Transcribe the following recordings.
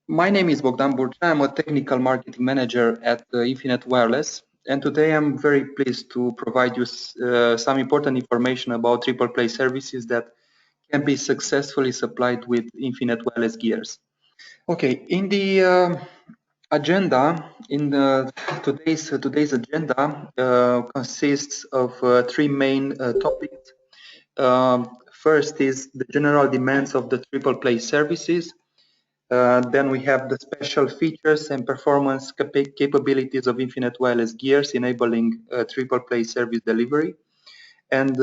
My name is Bogdan Burcea. I'm a technical marketing manager at Infinet Wireless, and today I'm very pleased to provide you some important information about triple play services that can be successfully supplied with Infinet Wireless gears. Okay, in the agenda, in today's agenda consists of three main topics. First is the general demands of the triple play services. Then we have the special features and performance capabilities of Infinet Wireless gears enabling triple play service delivery. And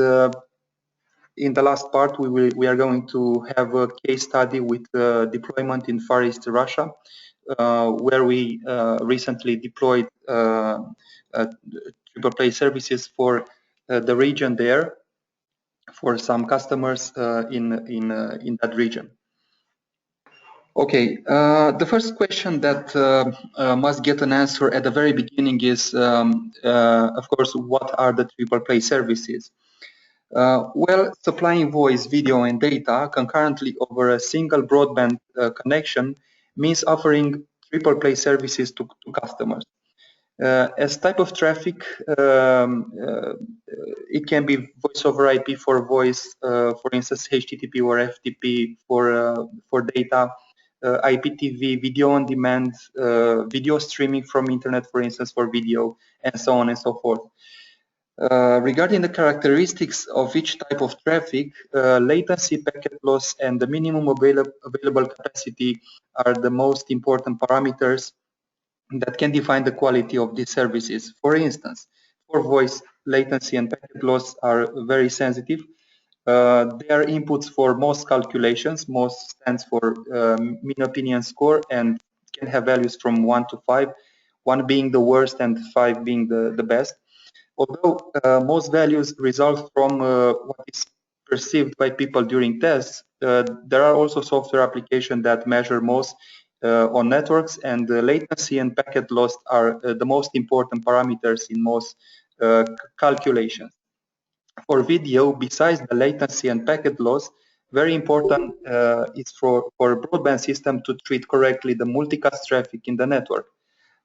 in the last part, we are going to have a case study with deployment in Far East Russia, where we recently deployed triple play services for the region there for some customers in that region. Okay, the first question that must get an answer at the very beginning is, of course, what are the triple play services? Well, supplying voice, video, and data concurrently over a single broadband connection means offering triple play services to customers. As type of traffic, it can be voice over IP for voice, for instance, HTTP or FTP for data, IPTV, video on demand, video streaming from internet, for instance, for video, and so on and so forth. Regarding the characteristics of each type of traffic, latency, packet loss, and the minimum available capacity are the most important parameters that can define the quality of these services. For instance, for voice, latency and packet loss are very sensitive. They are inputs for most calculations. Most stands for mean opinion score and can have values from 1 to 5, 1 being the worst and 5 being the best. Although most values result from what is perceived by people during tests, there are also software applications that measure most on networks, and latency and packet loss are the most important parameters in most calculations. For video, besides the latency and packet loss, very important is for a broadband system to treat correctly the multicast traffic in the network.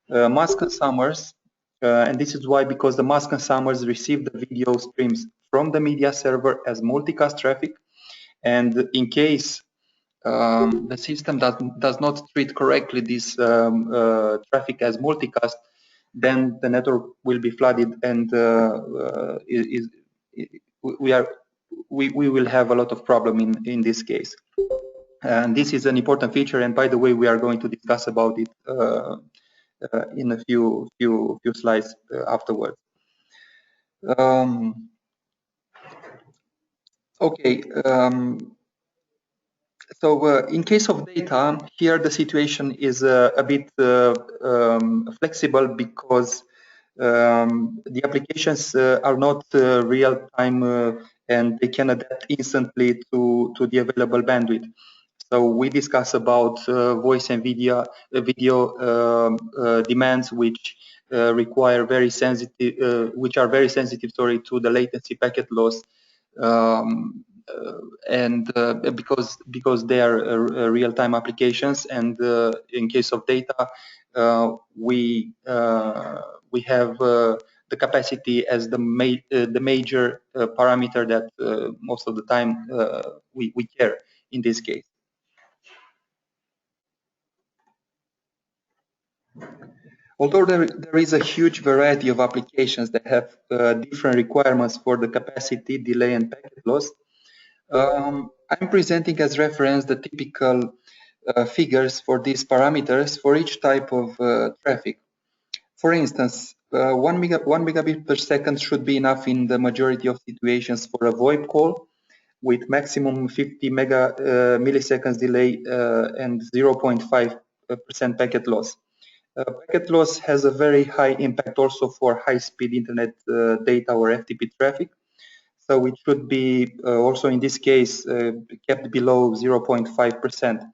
Mass consumers, and this is why, because the mass consumers receive the video streams from the media server as multicast traffic, and in case the system does not treat correctly this traffic as multicast, then the network will be flooded, and we will have a lot of problem in this case. And this is an important feature, and by the way, we are going to discuss about it in a few slides afterwards. Okay. So in case of data, here the situation is a bit flexible, because the applications are not real-time and they can adapt instantly to the available bandwidth. So we discuss about voice and video demands, which require very sensitive, which are very sensitive, sorry, to the latency, packet loss, and because they are real-time applications. And in case of data, we have the capacity as the major parameter that most of the time we care in this case. Although there is a huge variety of applications that have different requirements for the capacity, delay, and packet loss, I'm presenting as reference the typical figures for these parameters for each type of traffic. For instance, 1 megabit per second should be enough in the majority of situations for a VoIP call, with maximum 50 milliseconds delay and 0.5% packet loss. Packet loss has a very high impact also for high-speed internet data or FTP traffic. So it should be also in this case kept below 0.5%.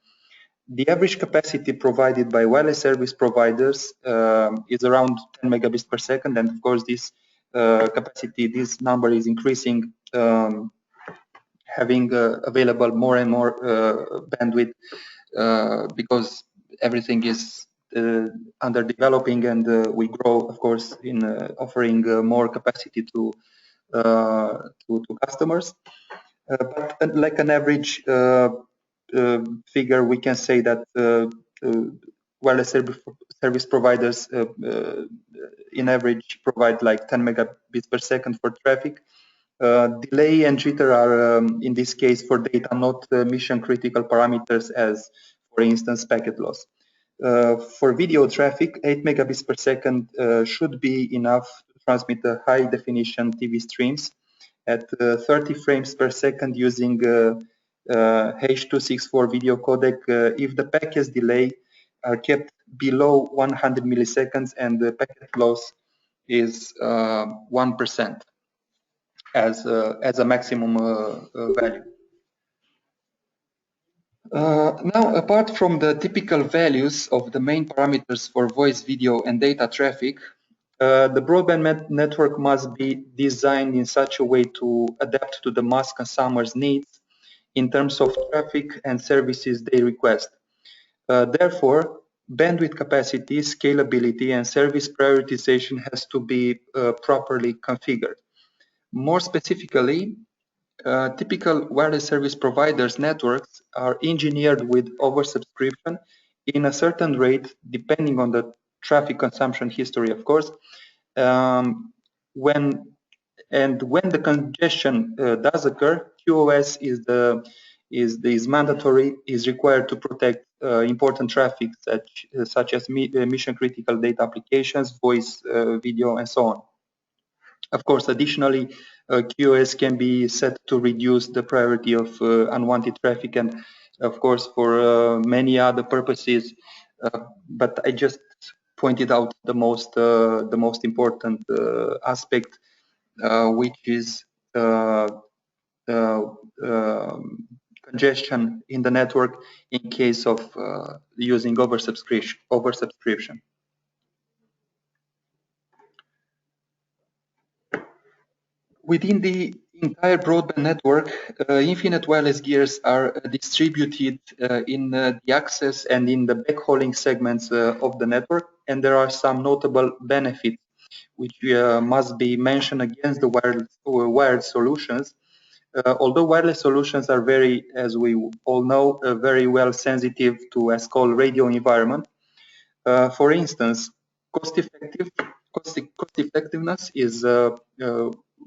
The average capacity provided by wireless service providers is around 10 megabits per second, and of course this capacity, this number is increasing, having available more and more bandwidth because everything is under developing, and we grow, of course, in offering more capacity to customers. But like an average figure, we can say that wireless service providers in average provide like 10 megabits per second for traffic. Delay and jitter are, in this case, for data, not mission critical parameters as, for instance, packet loss. For video traffic, 8 megabits per second should be enough to transmit a high definition TV streams at 30 frames per second using H.264 video codec if the packet delay are kept below 100 milliseconds and the packet loss is 1% as a maximum value. Now, apart from the typical values of the main parameters for voice, video, and data traffic, the broadband network must be designed in such a way to adapt to the mass consumers' needs in terms of traffic and services they request. Therefore, bandwidth capacity, scalability, and service prioritization has to be properly configured. More specifically, typical wireless service providers networks are engineered with oversubscription in a certain rate, depending on the traffic consumption history, of course. When the congestion does occur, QoS is mandatory, is required to protect important traffic such as mission critical data applications, voice, video, and so on. Of course, additionally, QoS can be set to reduce the priority of unwanted traffic, and of course for many other purposes. But I just pointed out the most important aspect, which is congestion in the network in case of using oversubscription. Within the entire broadband network, Infinet wireless gears are distributed in the access and in the backhauling segments of the network, and there are some notable benefits which must be mentioned against the wired solutions. Although wireless solutions are very, as we all know, very well sensitive to ASCOL radio environment. For instance, cost effectiveness is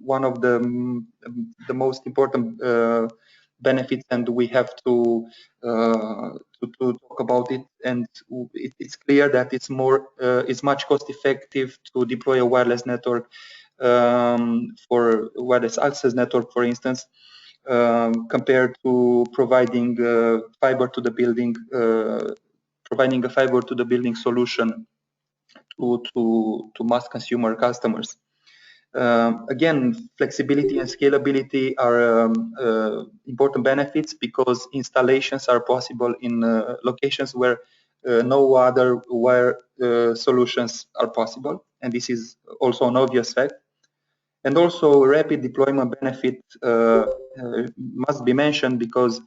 one of the most important benefits, and we have to talk about it. And it's clear that it's much cost effective to deploy a wireless network for wireless access network, for instance, compared to providing fiber to the building, providing a fiber to the building solution to mass consumer customers. Again, flexibility and scalability are important benefits because installations are possible in locations where no other wire solutions are possible, and this is also an obvious fact. And also, rapid deployment benefit must be mentioned because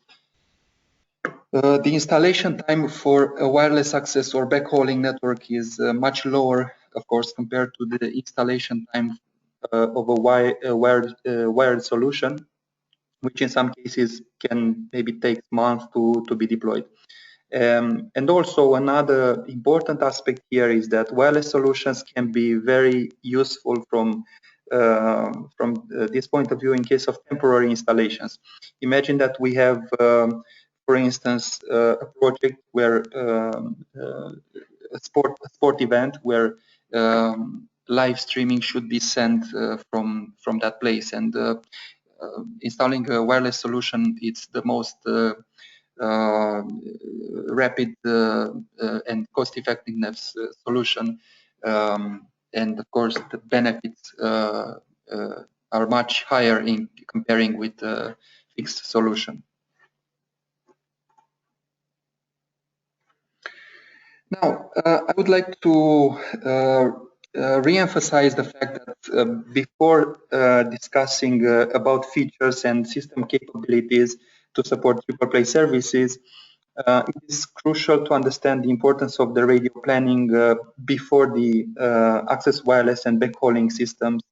the installation time for a wireless access or backhauling network is much lower, of course, compared to the installation time of a wired solution, which in some cases can maybe take months to be deployed. And also another important aspect here is that wireless solutions can be very useful from this point of view in case of temporary installations. Imagine that we have for instance, a project where a sport event where live streaming should be sent from that place, and installing a wireless solution, it's the most rapid and cost-effectiveness solution, and of course the benefits are much higher in comparing with a fixed solution. Now, I would like to re-emphasize the fact that before discussing about features and system capabilities to support triple play services, It is crucial to understand the importance of the radio planning before the access wireless and backhauling systems,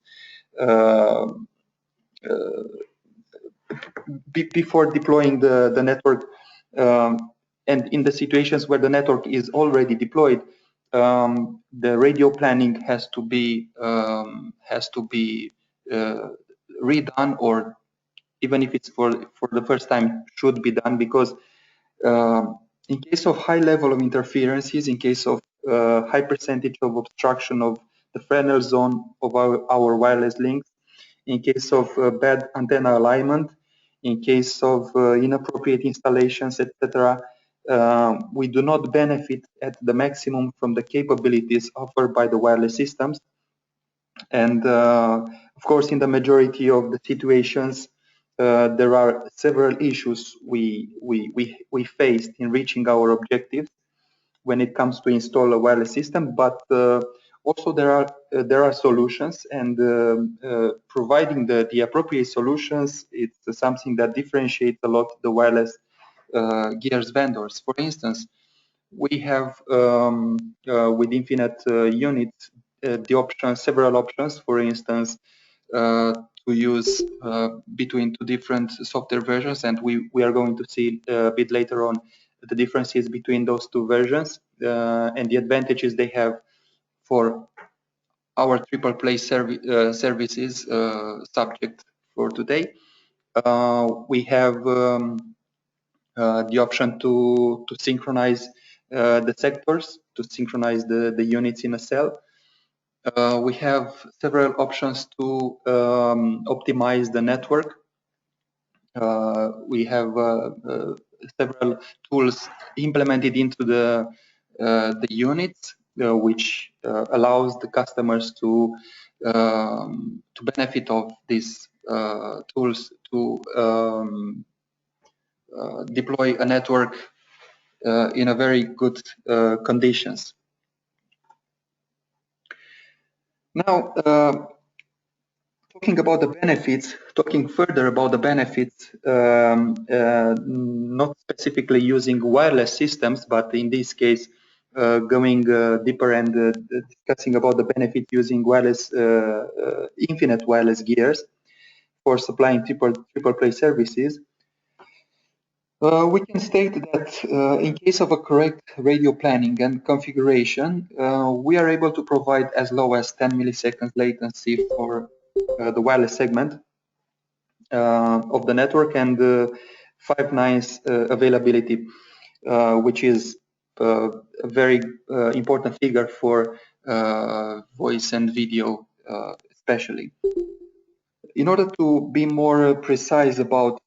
before deploying the network, and in the situations where the network is already deployed, the radio planning has to be redone, or even if it's for the first time, should be done, because in case of high level of interferences, in case of high percentage of obstruction of the Fresnel zone of our wireless links, in case of bad antenna alignment, in case of inappropriate installations, etc., we do not benefit at the maximum from the capabilities offered by the wireless systems. And of course, in the majority of the situations, there are several issues we faced in reaching our objectives when it comes to install a wireless system, but also there are solutions, and providing the appropriate solutions, it's something that differentiates a lot the wireless gears vendors. For instance, we have with Infinet units several options. For instance, to use between two different software versions, and we are going to see a bit later on the differences between those two versions and the advantages they have for our triple play services subject for today. We have the option to synchronize the sectors, to synchronize the units in a cell. We have several options to optimize the network. We have several tools implemented into the units, which allows the customers to benefit of these tools to deploy a network in a very good conditions. Now, talking further about the benefits, not specifically using wireless systems, but in this case, going deeper and discussing about the benefit using wireless, Infinet wireless gears for supplying triple play services. We can state that in case of a correct radio planning and configuration, we are able to provide as low as 10 milliseconds latency for the wireless segment of the network, and 5 nines availability, which is a very important figure for voice and video especially. In order to be more precise about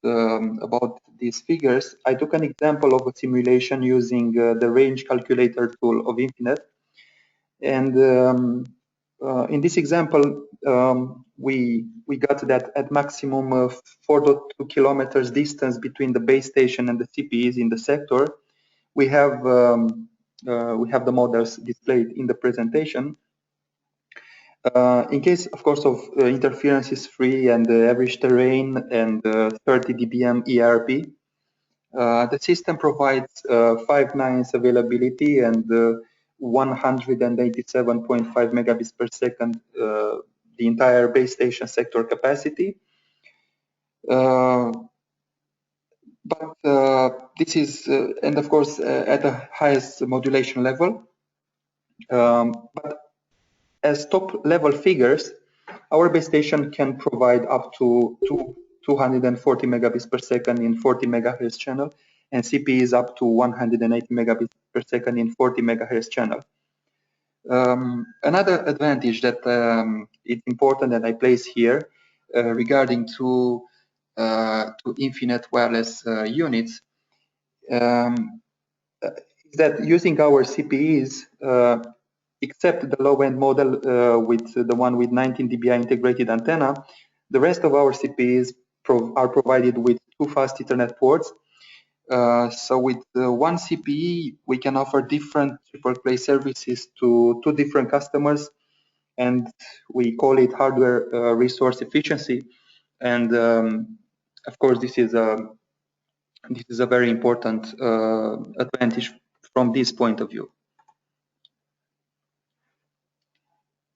these figures, I took an example of a simulation using the range calculator tool of Infinet. And in this example, we got that at maximum of 4.2 kilometers distance between the base station and the CPEs in the sector, we have the models displayed in the presentation. In case, of course, of interferences free and average terrain and 30 dBm ERP, the system provides 5 nines availability and 187.5 megabits per second, the entire base station sector capacity. But this is, and of course, at the highest modulation level. But as top level figures, our base station can provide up to 240 megabits per second in 40 megahertz channel, and CP is up to 180 megabits per second in 40 megahertz channel. Another advantage that is important that I place here regarding to Infinet wireless units is that using our CPEs, except the low-end model with the one with 19 dBi integrated antenna, the rest of our CPEs are provided with 2 fast Ethernet ports. So with one CPE, we can offer different triple play services to 2 different customers, and we call it hardware resource efficiency. And of course, this is a This is a very important advantage from this point of view.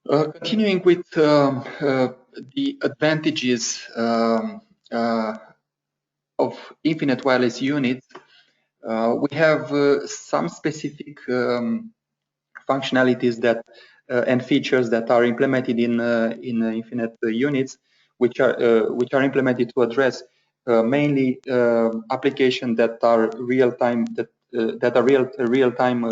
Continuing with the advantages of Infinet wireless units, we have some specific functionalities that and features that are implemented in Infinet units, which are implemented to address mainly applications that are real-time real-time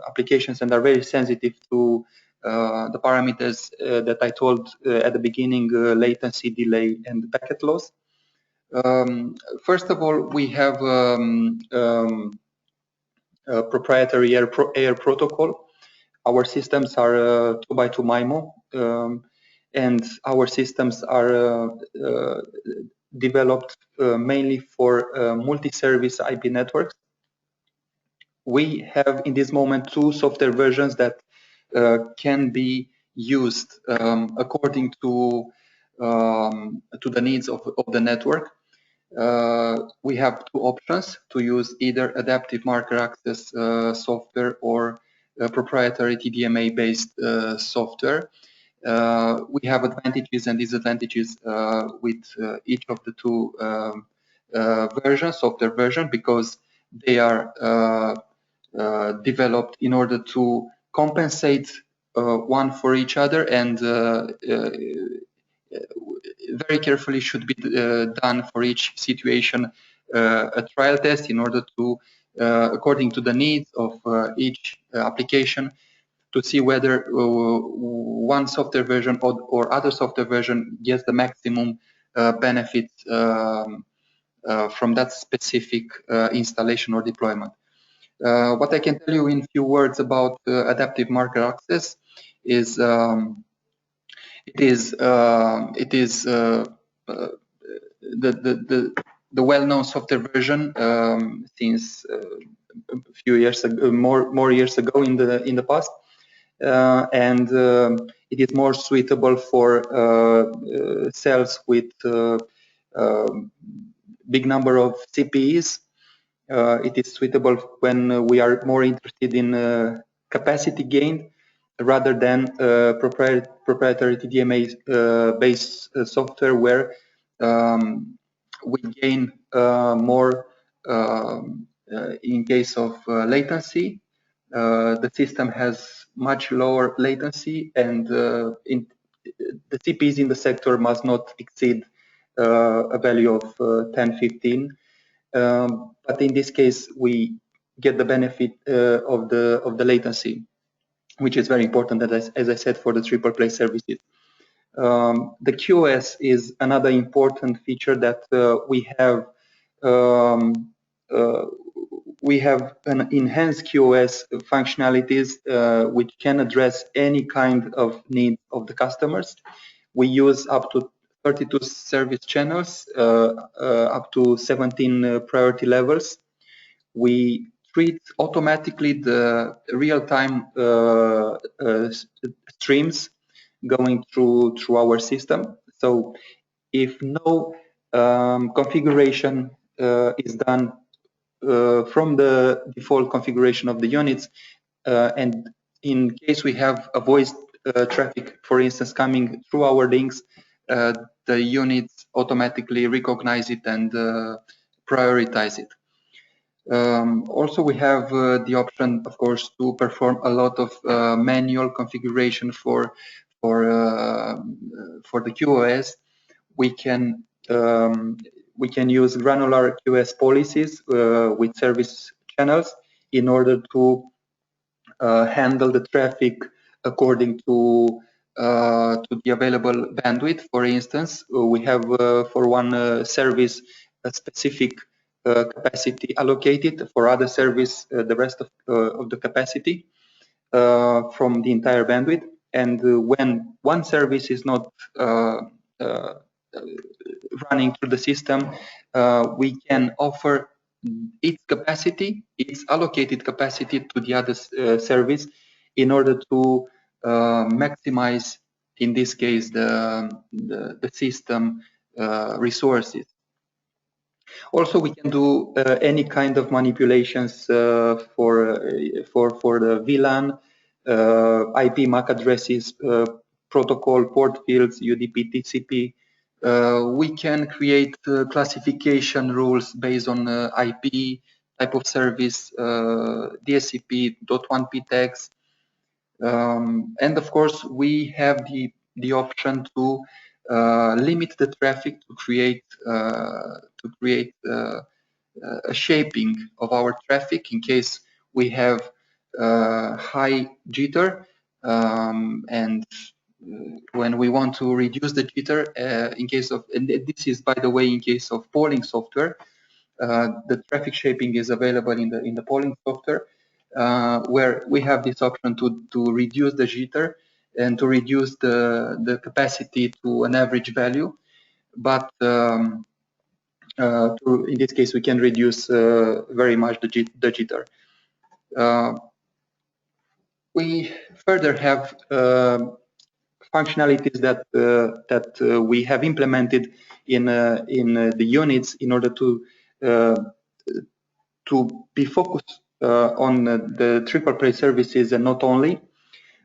applications and are very sensitive to the parameters that I told at the beginning: latency, delay, and packet loss. First of all, we have a proprietary air protocol. Our systems are 2x2 MIMO, and our systems are developed mainly for multi-service IP networks. We have in this moment 2 software versions that can be used according to the needs of the network. We have 2 options to use: either adaptive marker access software or proprietary TDMA-based software. We have advantages and disadvantages with each of the 2 software version, because they are developed in order to compensate one for each other, and very carefully should be done for each situation a trial test in order to, according to the needs of each application, to see whether one software version or other software version gets the maximum benefits from that specific installation or deployment. What I can tell you in few words about adaptive marker access is it is the well-known software version since a few years ago, more years ago in the past, and it is more suitable for cells with big number of CPEs. It is suitable when we are more interested in capacity gain rather than proprietary TDMA based software, where we gain more in case of latency. The system has much lower latency, and the CPs in the sector must not exceed a value of 10, 15. But in this case, we get the benefit of the latency, which is very important, as I said, for the triple play services. The QoS is another important feature that we have. We have an enhanced QoS functionalities which can address any kind of need of the customers. We use up to 32 service channels, up to 17 priority levels. We treat automatically the real-time streams going through our system. So if no configuration is done from the default configuration of the units, and in case we have a voice traffic, for instance, coming through our links, the units automatically recognize it and prioritize it. Also, we have the option, of course, to perform a lot of manual configuration for the QoS. We can use granular QoS policies with service channels in order to handle the traffic according to the available bandwidth. For instance, we have for one service a specific capacity allocated, for other service the rest of the capacity from the entire bandwidth. And when one service is not running through the system, we can offer its capacity, its allocated capacity, to the other service in order to maximize, in this case, the system resources. Also, we can do any kind of manipulations for the VLAN, IP MAC addresses, protocol port fields, UDP, TCP. We can create classification rules based on IP, type of service, DSCP, .1p tags, and of course we have the option to limit the traffic to create a shaping of our traffic in case we have high jitter, and when we want to reduce the jitter in case of, and this is by the way in case of polling software, the traffic shaping is available in the polling software, where we have this option to reduce the jitter and to reduce the capacity to an average value, but in this case we can reduce very much the jitter. We further have functionalities that we have implemented in the units in order to be focused on the triple play services and not only.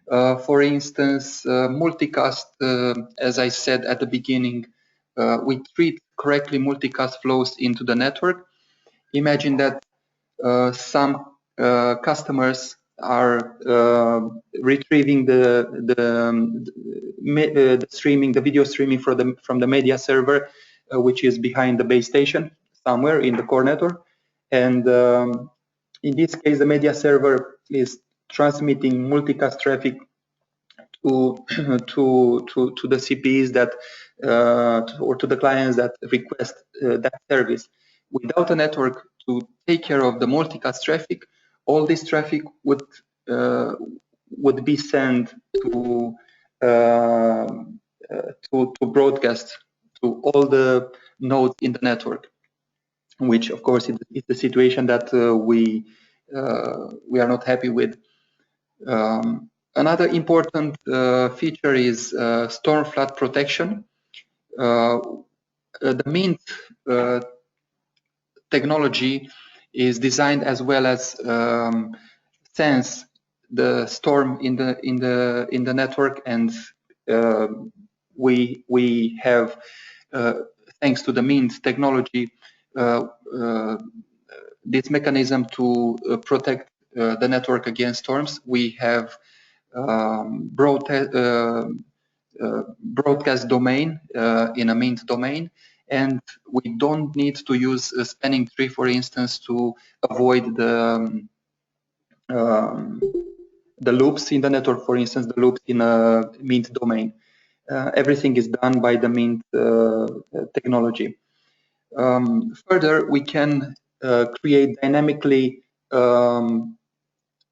For instance, multicast, as I said at the beginning, we treat correctly multicast flows into the network. Imagine that some customers are retrieving the streaming, the video streaming from the media server, which is behind the base station somewhere in the core network, and in this case, the media server is transmitting multicast traffic to the CPEs that or to the clients that request that service. Without a network to take care of the multicast traffic, all this traffic would be sent to broadcast to all the nodes in the network, which of course is the situation that we are not happy with. Another important feature is storm flood protection. The Mint technology is designed as well as sense the storm in the network, and we have thanks to the Mint technology this mechanism to protect the network against storms. We have broadcast domain in a Mint domain, and we don't need to use a spanning tree, for instance, to avoid the loops in the network, for instance, the loops in a Mint domain. Everything is done by the Mint technology. Further, we can create dynamically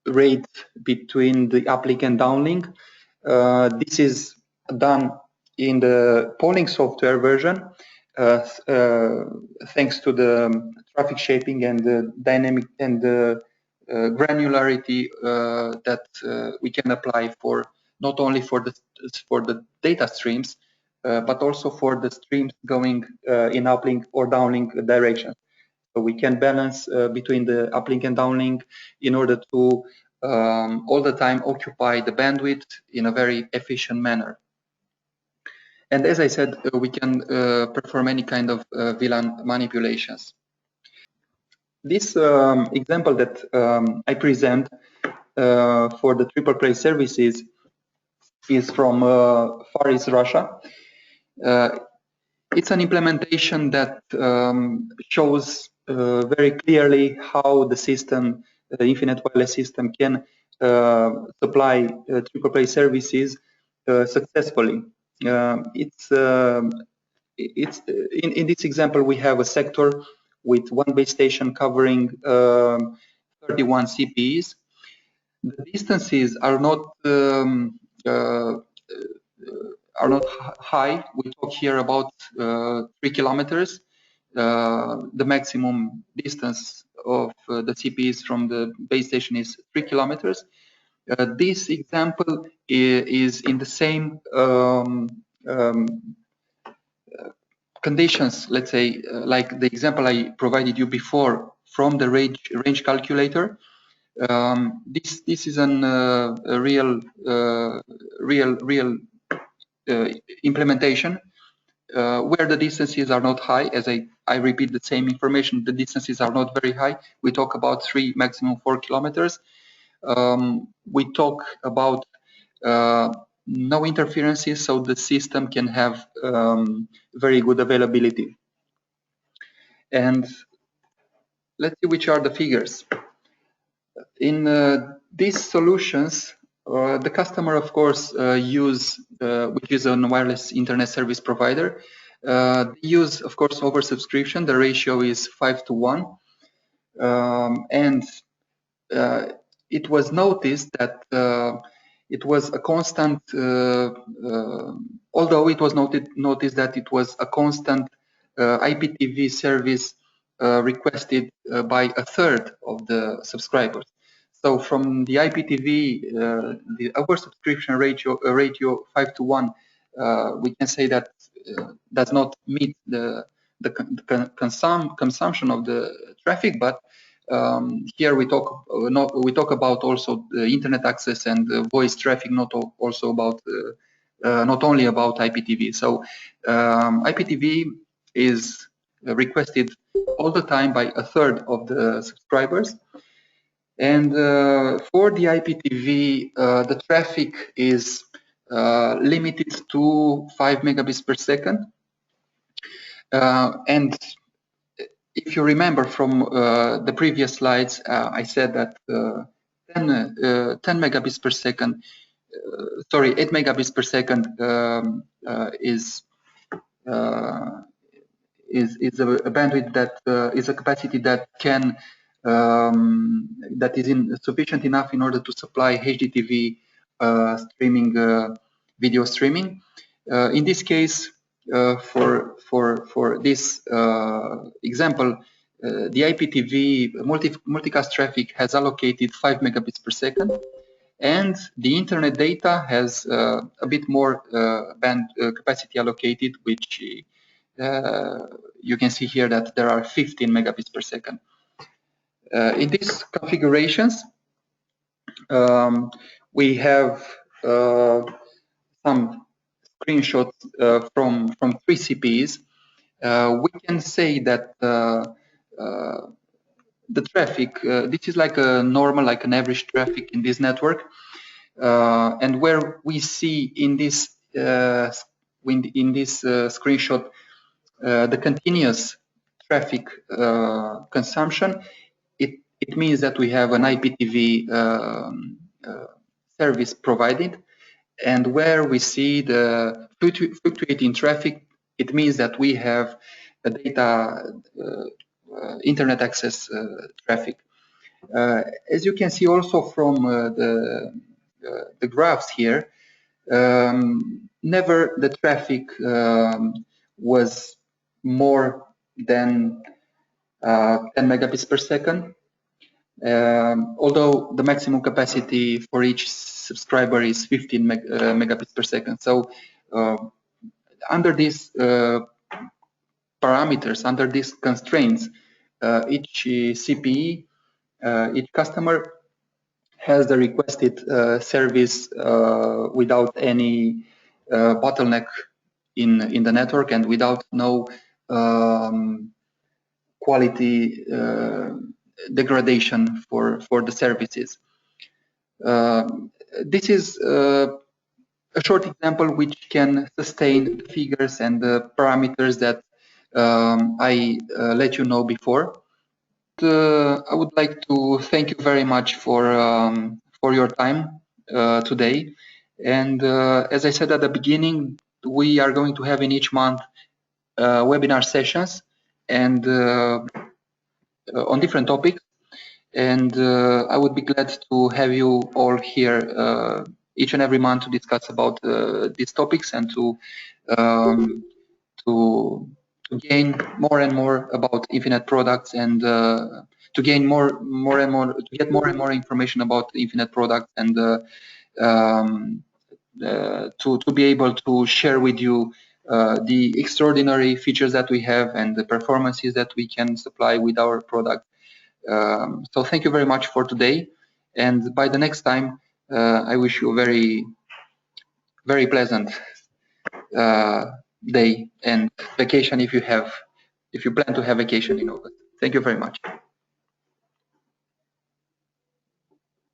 rate between the uplink and downlink. This is done in the polling software version, thanks to the traffic shaping and the dynamic and the granularity that we can apply for not only for the data streams, but also for the streams going in uplink or downlink direction. So we can balance between the uplink and downlink in order to all the time occupy the bandwidth in a very efficient manner. And as I said, we can perform any kind of VLAN manipulations. This example that I present for the triple play services is from Far East Russia. It's an implementation that shows very clearly how the system, the Infinet wireless system, can supply triple play services successfully. It's in this example we have a sector with one base station covering 31 CPEs. The distances are not high. We talk here about 3 kilometers. The maximum distance of the CPEs from the base station is 3 kilometers. This example is in the same conditions, let's say, like the example I provided you before from the range calculator, this is a real implementation where the distances are not high. As I repeat the same information, the distances are not very high. We talk about 3, maximum 4 kilometers. We talk about no interferences, so the system can have very good availability. And let's see which are the figures. In these solutions, the customer, of course, which is a wireless internet service provider, use, of course, oversubscription. The ratio is 5 to 1. And it was noticed that it was a constant, although it was noticed that it was a constant IPTV service requested by a third of the subscribers. So from the IPTV, the oversubscription ratio 5 to 1, we can say that does not meet the consumption of the traffic, but here we talk about also the internet access and voice traffic, not only about IPTV. So IPTV is requested all the time by a third of the subscribers, and for the IPTV, the traffic is limited to 5 megabits per second, and if you remember from the previous slides, I said that 10 megabits per second, 8 megabits per second is a bandwidth that is a capacity that can that is sufficient enough in order to supply HDTV streaming, video streaming. In this case, for this example, the IPTV multicast traffic has allocated 5 megabits per second, and the internet data has a bit more band capacity allocated, which you can see here that there are 15 megabits per second. In these configurations, we have some screenshots from 3 CPEs. We can say that the traffic, this is like a normal, like an average traffic in this network, and where we see in this screenshot the continuous traffic consumption, it means that we have an IPTV service provided, and where we see the fluctuating traffic, it means that we have a data internet access traffic. As you can see also from the graphs here, never the traffic was more than 10 megabits per second, although the maximum capacity for each subscriber is 15 megabits per second. So under these parameters, under these constraints, each CPE, each customer has the requested service without any bottleneck in the network and without no quality degradation for the services. This is a short example which can sustain the figures and the parameters that I let you know before. I would like to thank you very much for your time today. And as I said at the beginning, we are going to have in each month webinar sessions and on different topics. And I would be glad to have you all here each and every month to discuss about these topics and to gain more and more about Infinet products and to gain more and more information about Infinet products and to be able to share with you the extraordinary features that we have and the performances that we can supply with our product. So thank you very much for today, and by the next time, I wish you a very pleasant day and vacation if you plan to have vacation in August. Thank you very much.